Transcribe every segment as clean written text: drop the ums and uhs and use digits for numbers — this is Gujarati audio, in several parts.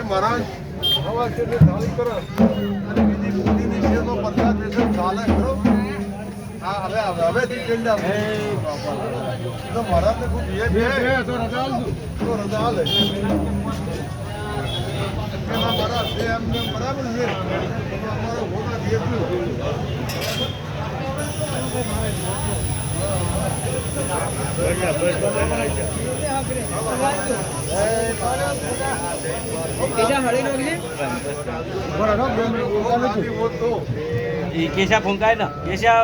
મહારાજ હવા કેટલી થાળી કરો અને બીજી બુદ્ધિની છે તો 50 પૈસા ચાલે ખરો. હા હવેથી ચેન્જ આવે તો મહારાજને ખૂબ તો રજા લે મહારાજ છે એમને બરાબર છે અમારો હોના જેટલું કેશા ફૂંકાય ને કેશા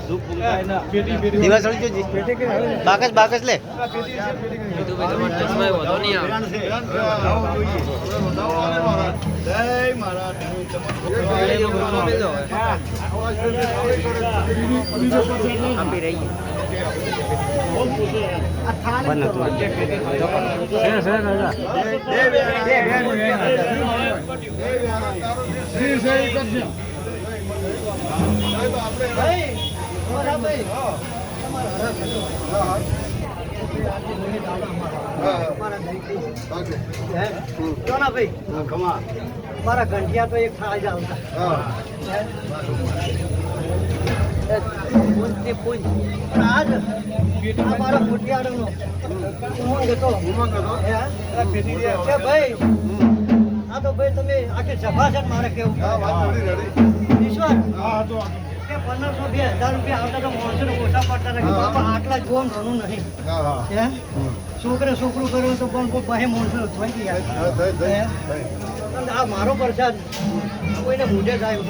ધૂપ ફૂંકાય ને દિવસ હળી બાકસ બાકસ લે મારા ઘંટિયા તો એક થાય જ આવતા આજ મારા મોટિયાળનો ઉમંગ હતો કે ભાઈ આ તો ભાઈ તમે આખી સભા છે મારે કેવું ઈશ્વર કે 1500-2000 રૂપિયા આવતા તો માણસો ને ઓછા પડતા હતા કે બાપા આટલા જોમ ઘણું નહીં છોકરે છોકરું કર્યું તો પણ કોઈ બહે માણસો થઈ ગયા આ મારો પ્રસાદ કોઈને મૂઢે જાય